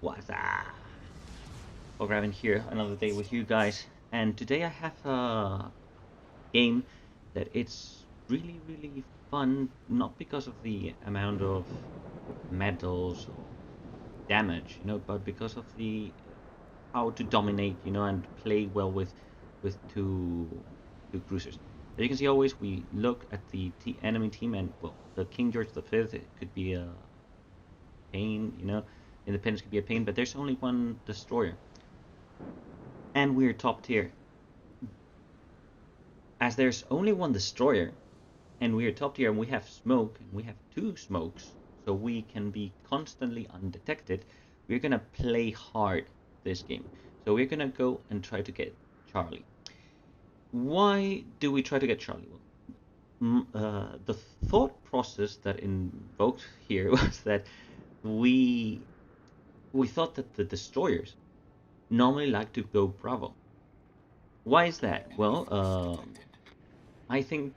What's up? Programming here another day with you guys, and today I have a game that it's really fun, not because of the amount of medals or damage, but because of the how to dominate, and play well with two cruisers. As you can see, always we look at the enemy team, and well, the King George V, it could be a pain, Independence could be a pain, but there's only one destroyer. And we're top tier. As there's only one destroyer, and we're top tier, and we have smoke, and we have two smokes, so we can be constantly undetected, we're gonna play hard this game. So we're gonna go and try to get Charlie. Why do we try to get Charlie? Well, the thought process that invoked here was that we thought that the destroyers normally like to go Bravo. Why is that? Well, I think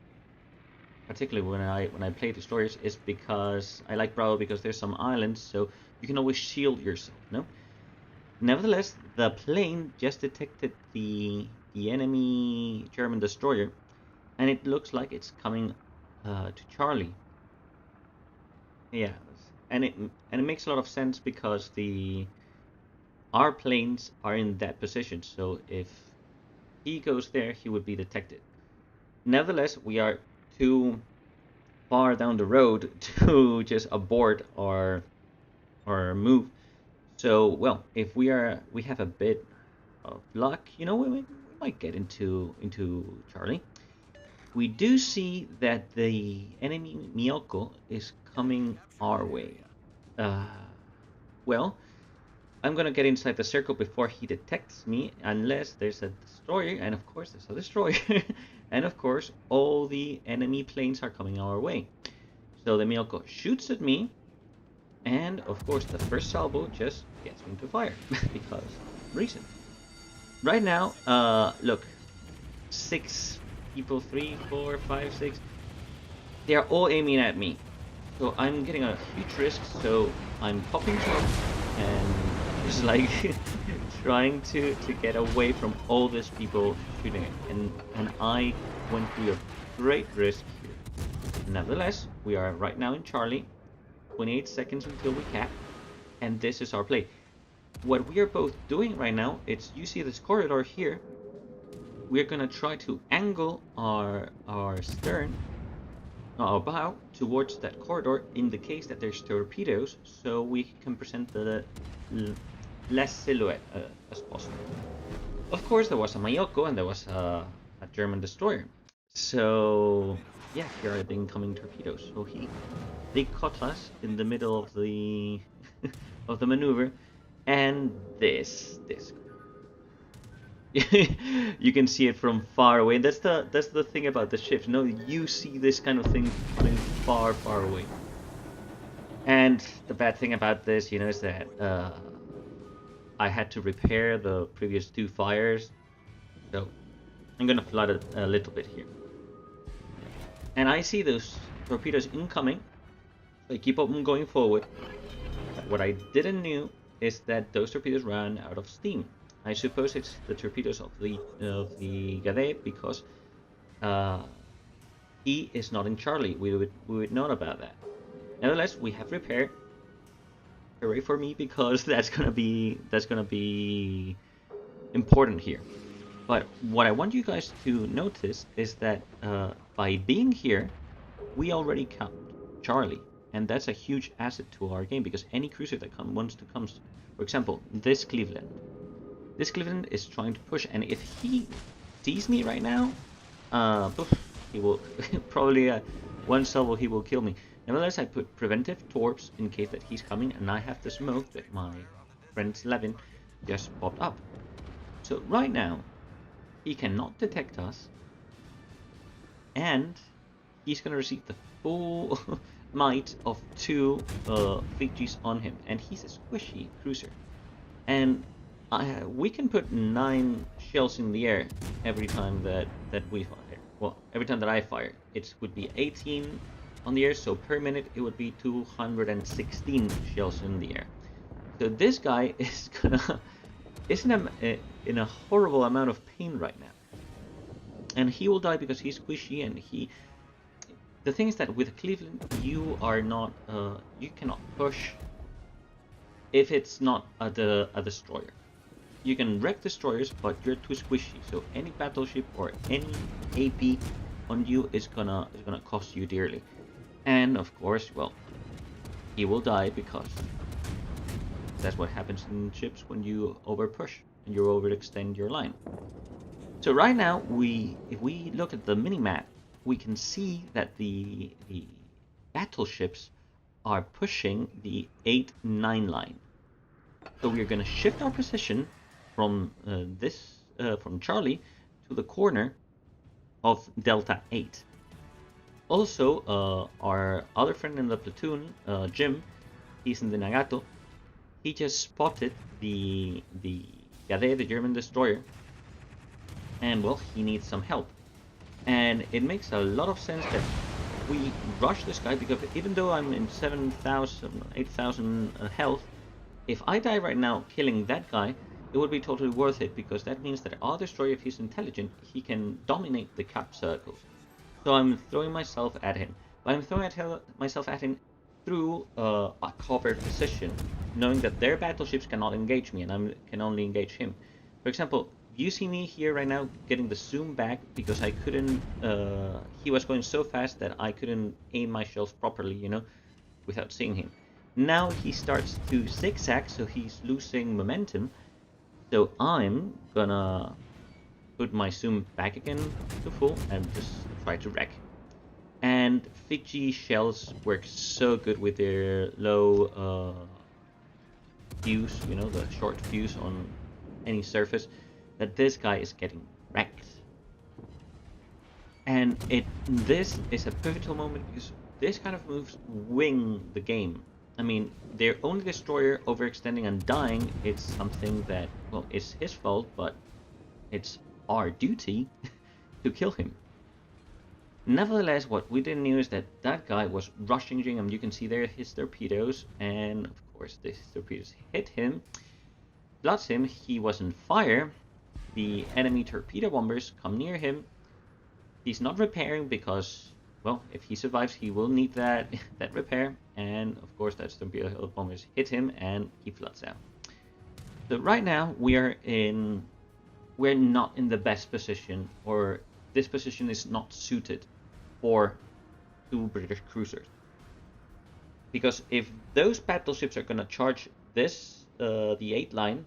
particularly when I play destroyers is because I like Bravo because there's some islands, so you can always shield yourself, no? Nevertheless, the plane just detected the enemy German destroyer, and it looks like it's coming to Charlie. Yeah, and it makes a lot of sense because our planes are in that position, so if he goes there, he would be detected. Nevertheless, we are too far down the road to just abort our move. So, well, if we have a bit of luck, we might get into Charlie. We do see that the enemy Miyoko is coming our way. Well, I'm gonna get inside the circle before he detects me, unless there's a destroyer, and of course there's a destroyer, and of course all the enemy planes are coming our way. So the Miyoko shoots at me, and of course the first salvo just gets me to fire, because reason. Right now, look, 6 people, 3, 4, 5, 6, they are all aiming at me. So I'm getting a huge risk, so I'm popping smoke, and just like trying to get away from all these people shooting it. And I went through a great risk here. Nevertheless, we are right now in Charlie, 28 seconds until we cap, and this is our play. What we are both doing right now, you see this corridor here, we're gonna try to angle our stern, our bow, towards that corridor in the case that there's torpedoes, so we can present the less silhouette as possible. Of course, there was a Mayoko and there was a German destroyer. So yeah, here are the incoming torpedoes. So they caught us in the middle of the of the maneuver, and this you can see it from far away. That's the thing about the ships. No, you see this kind of thing coming far away. And the bad thing about this, is that I had to repair the previous 2 fires, so I'm gonna flood it a little bit here. And I see those torpedoes incoming, so I keep on going forward. But what I didn't know is that those torpedoes ran out of steam. I suppose it's the torpedoes of the Gade, because he is not in Charlie. We would know about that. Nevertheless, we have repair. Hooray for me, because that's gonna be important here. But what I want you guys to notice is that by being here, we already count Charlie, and that's a huge asset to our game, because any cruiser that wants to come, for example, this Cleveland is trying to push, and if he sees me right now, he will probably one salvo he will kill me. Nevertheless, I put preventive torps in case that he's coming, and I have the smoke that my friend Levin just popped up. So right now, he cannot detect us, and he's gonna receive the full might of 2 Fijis on him, and he's a squishy cruiser. And we can put 9 shells in the air every time that we fire. Well, every time that I fire, it would be 18 on the air, so per minute it would be 216 shells in the air. So this guy is in a horrible amount of pain right now, and he will die because he's squishy. And the thing is that with Cleveland, you are not you cannot push if it's not a destroyer. You can wreck destroyers, but you're too squishy. So any battleship or any AP on you is gonna cost you dearly. And of course, well, he will die because that's what happens in ships when you overpush and you overextend your line. So right now, if we look at the mini-map, we can see that the battleships are pushing the 8-9 line. So we are going to shift our position from from Charlie to the corner of Delta 8. Also, our other friend in the platoon, Jim, he's in the Nagato. He just spotted the Gade, the German destroyer, and well, he needs some help. And it makes a lot of sense that we rush this guy, because even though I'm in 7,000, 8,000 health, if I die right now killing that guy, it would be totally worth it, because that means that our destroyer, if he's intelligent, he can dominate the cap circles. So I'm throwing myself at him. But I'm throwing myself at him through a covered position, knowing that their battleships cannot engage me, and I can only engage him. For example, you see me here right now getting the zoom back because I couldn't, he was going so fast that I couldn't aim my shells properly, you know, without seeing him. Now he starts to zigzag, so he's losing momentum. So I'm gonna put my zoom back again to full and just try to wreck. And Fiji shells work so good with their low fuse, you know, the short fuse on any surface, that this guy is getting wrecked. And this is a pivotal moment, because this kind of moves win the game. I mean, their only destroyer overextending and dying, it's something that, well, it's his fault, but it's our duty to kill him. Nevertheless, what we didn't know is that that guy was rushing him. You can see there his torpedoes, and of course these torpedoes hit him, bloods him. He was on fire. The enemy torpedo bombers come near him. He's not repairing because, well, if he survives, he will need that repair. And of course, that torpedo bombers hit him, and he floods out. So right now we're not in the best position, or this position is not suited for two British cruisers. Because if those battleships are going to charge this, the 8 line,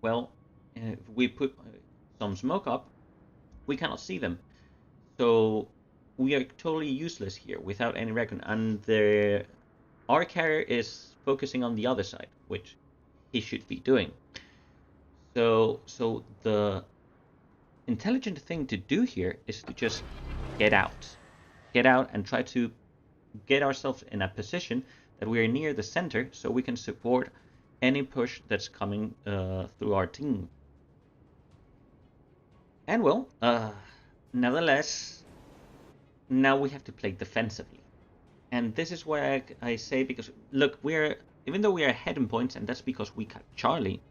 well, if we put some smoke up, we cannot see them. So we are totally useless here without any recon. And our carrier is focusing on the other side, which he should be doing. So the intelligent thing to do here is to just get out and try to get ourselves in a position that we are near the center, so we can support any push that's coming through our team. And well, nevertheless, now we have to play defensively. And this is why I say, because look, even though we are ahead in points, and that's because we capped Charlie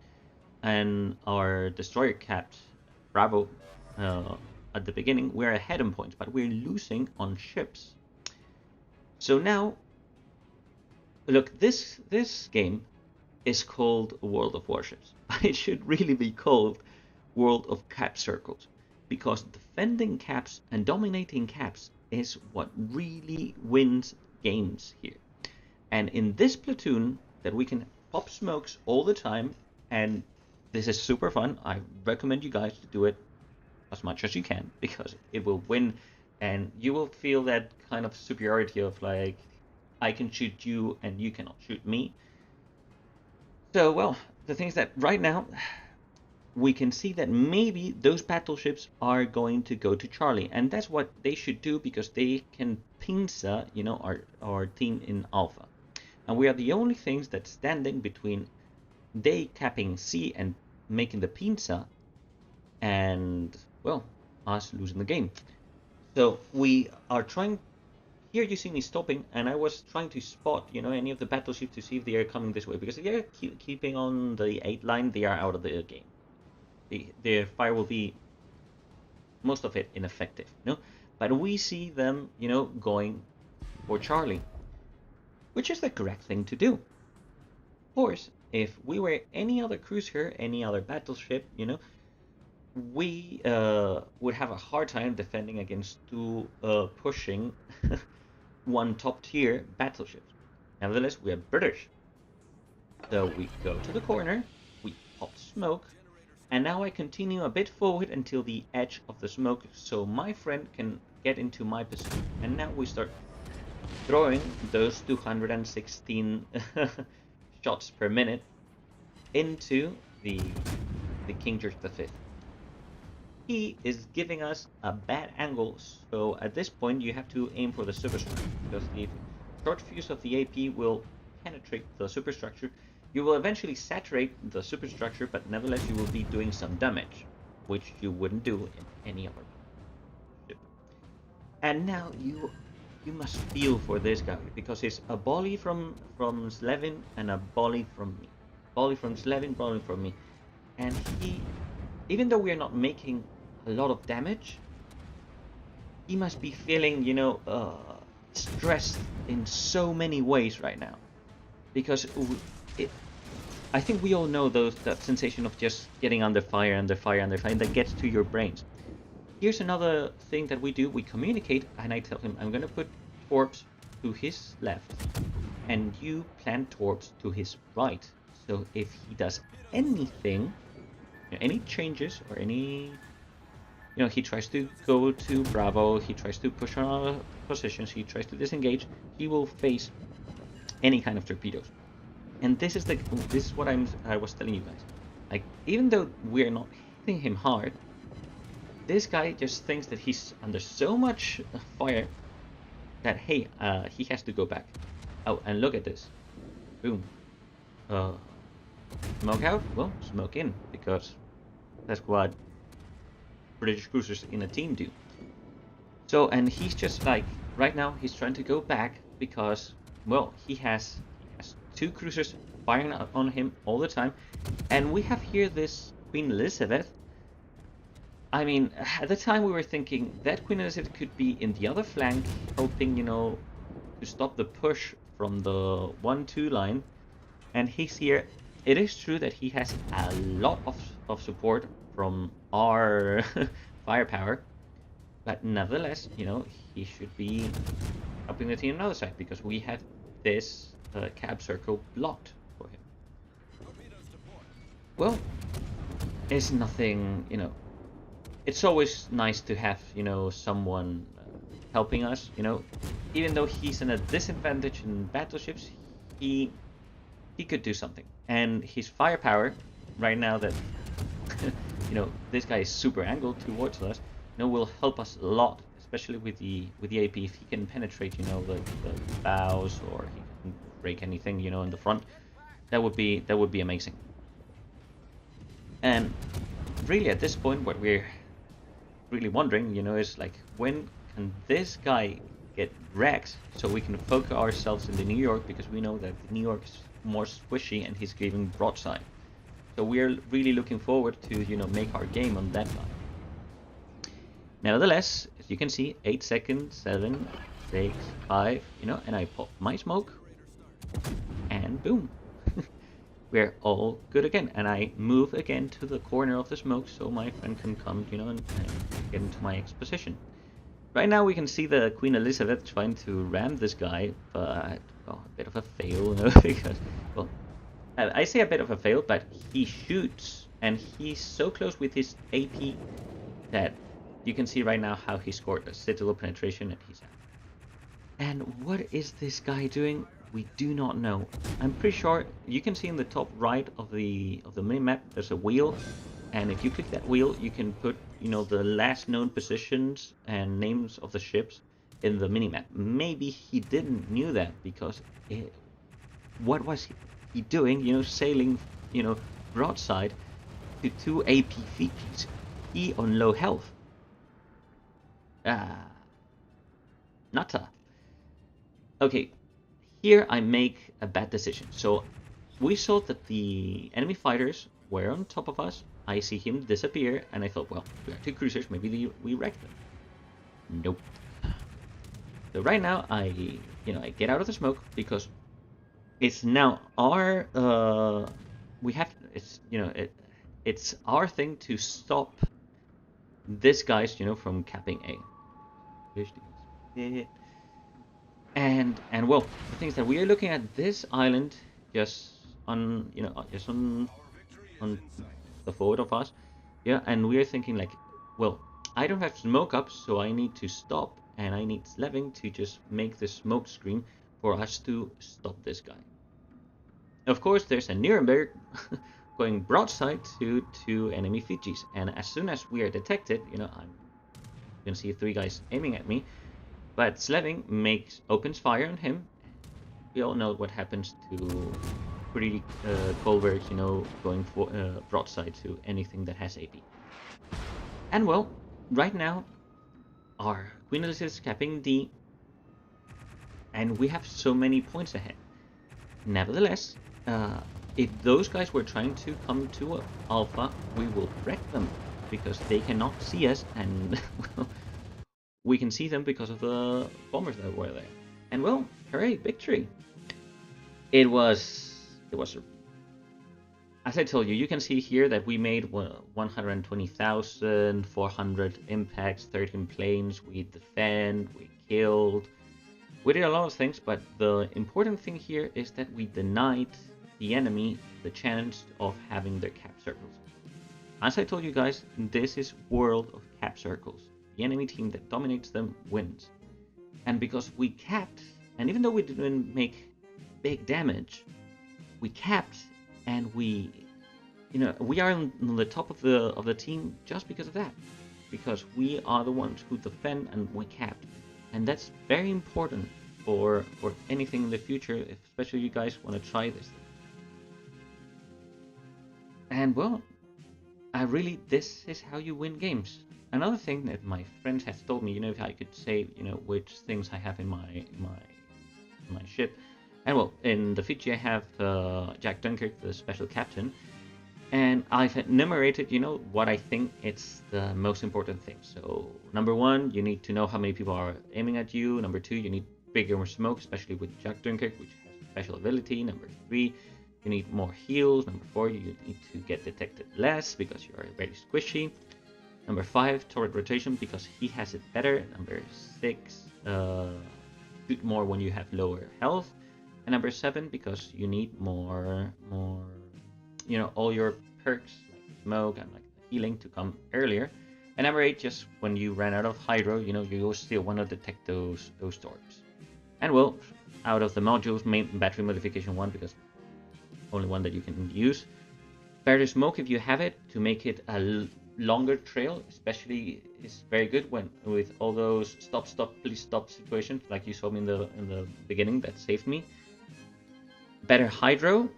and our destroyer capped Bravo at the beginning, we're ahead in points, but we're losing on ships. So now, look, this game is called World of Warships, but it should really be called World of Cap Circles, because defending caps and dominating caps is what really wins games here. And in this platoon, that we can pop smokes all the time, and this is super fun. I recommend you guys to do it as much as you can, because it will win, and you will feel that kind of superiority of like, I can shoot you and you cannot shoot me. So, well, the thing is that right now we can see that maybe those battleships are going to go to Charlie, and that's what they should do, because they can pincer, you know, our team in Alpha. And we are the only things that's standing between they capping C and making the pincer, and, well, us losing the game. So we are trying here you see me stopping, and I was trying to spot, you know, any of the battleships to see if they are coming this way, because if they're keeping on the 8 line, they are out of the game. Their fire will be, most of it, ineffective, you know? But we see them, you know, going for Charlie, which is the correct thing to do. Of course, if we were any other cruiser, any other battleship, you know, we would have a hard time defending against two pushing one top tier battleship. Nevertheless, we are British. So we go to the corner, we pop smoke, and now I continue a bit forward until the edge of the smoke so my friend can get into my position. And now we start throwing those 216 shots per minute into the King George V. He is giving us a bad angle, so at this point you have to aim for the superstructure, because the short fuse of the AP will penetrate the superstructure. You will eventually saturate the superstructure, but nevertheless you will be doing some damage, which you wouldn't do in any other ship. And now you must feel for this guy, because it's a volley from Slevin and a volley from me. Volley from Slevin, volley from me. And he, even though we are not making a lot of damage, he must be feeling, you know, stressed in so many ways right now. Because I think we all know that sensation of just getting under fire, that gets to your brains. Here's another thing that we do. We communicate, and I tell him, I'm going to put torps to his left, and you plant torps to his right. So if he does anything, any changes or any, you know, he tries to go to Bravo, he tries to push on other positions, he tries to disengage, he will face any kind of torpedoes. And this is what I was telling you guys. Like, even though we're not hitting him hard, this guy just thinks that he's under so much fire that, hey, he has to go back. Oh, and look at this. Boom. Smoke out? Well, smoke in, because that's what British cruisers in a team do. So, and he's just like, right now, he's trying to go back because, well, he has two cruisers firing on him all the time. And we have here this Queen Elizabeth. I mean, at the time we were thinking that Queen Elizabeth could be in the other flank, helping, you know, to stop the push from the 1-2 line. And he's here. It is true that he has a lot of support from our firepower, but nevertheless, you know, he should be helping the team on the other side, because we had this cab circle blocked for him. Well, it's nothing, you know, it's always nice to have, you know, someone helping us, you know, even though he's in a disadvantage in battleships, he could do something. And his firepower right now, that you know, this guy is super angled towards us, you know, will help us a lot, especially with the AP. If he can penetrate, you know, the bows, or he can break anything, you know, in the front, that would be amazing. And really, at this point, what we're really wondering, you know, is like, when can this guy get wrecked so we can focus ourselves in the New York, because we know that the New York is more squishy and he's giving broadside. So we're really looking forward to, you know, make our game on that line. Nevertheless, as you can see, 8 seconds, 7, 6, 5, you know, and I pop my smoke, and boom. We're all good again, and I move again to the corner of the smoke so my friend can come, you know, and get into my exposition. Right now we can see the Queen Elizabeth trying to ram this guy, but, well, a bit of a fail, you know, because, well, I say a bit of a fail, but he shoots, and he's so close with his AP that you can see right now how he scored a citadel penetration, and he's out. And what is this guy doing? We do not know. I'm pretty sure you can see in the top right of the minimap there's a wheel, and if you click that wheel, you can put, you know, the last known positions and names of the ships in the minimap. Maybe he didn't knew that, because what was he doing? You know, sailing, you know, broadside to 2 AP Fijis. He on low health. Nutter. Okay, here I make a bad decision. So we saw that the enemy fighters were on top of us. I see him disappear, and I thought, well, we are two cruisers, maybe we wreck them. Nope. So right now, I get out of the smoke because it's now our it's our thing to stop this guys from capping A. And well, the thing is that we are looking at this island just on on the forward of us, yeah, and we are thinking like, well, I don't have smoke up, so I need to stop, and I need Sleving to just make the smoke screen for us to stop this guy. Of course, there's a Nuremberg going broadside to enemy Fijis, and as soon as we are detected, I'm gonna see 3 guys aiming at me, but Sleving opens fire on him. We all know what happens to pretty Colbergs, going for broadside to anything that has AP. And well, right now, our Queen Elizabeth is capping D, and we have so many points ahead. Nevertheless, if those guys were trying to come to Alpha, we will wreck them because they cannot see us, and we can see them because of the bombers that were there. And well, hooray, victory! It was as I told you, you can see here that we made 120,400 impacts, 13 planes, we defend, we killed. We did a lot of things, but the important thing here is that we denied the enemy the chance of having their cap circles. As I told you guys, this is World of Cap Circles. The enemy team that dominates them wins. And because we capped, and even though we didn't make big damage, we capped, and we are on the top of the team just because of that. Because we are the ones who defend and we capped. And that's very important for anything in the future, especially you guys want to try this. And well, this is how you win games. Another thing that my friends have told me, if I could say, which things I have in my ship. And well, in the Fiji I have Jack Dunkirk, the special captain. And I've enumerated, what I think it's the most important thing. So, number 1, you need to know how many people are aiming at you. Number 2, you need bigger smoke, especially with Jack Dunkirk, which has a special ability. Number 3, you need more heals. Number 4, you need to get detected less because you are very squishy. Number 5, turret rotation because he has it better. Number 6, shoot more when you have lower health. And number 7, because you need more all your perks like smoke and like healing to come earlier. And number 8, just when you ran out of hydro, you still want to detect those storms. And well, out of the modules, main battery modification 1, because only one that you can use. Better smoke if you have it to make it a longer trail, especially is very good when with all those stop, please stop situations like you saw me in the beginning that saved me. Better hydro.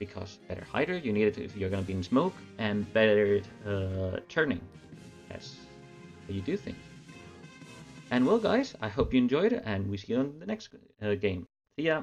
Because better hydro, you need it if you're going to be in smoke, and better turning. That's how you do things. And well, guys, I hope you enjoyed it, and we see you on the next game. See ya!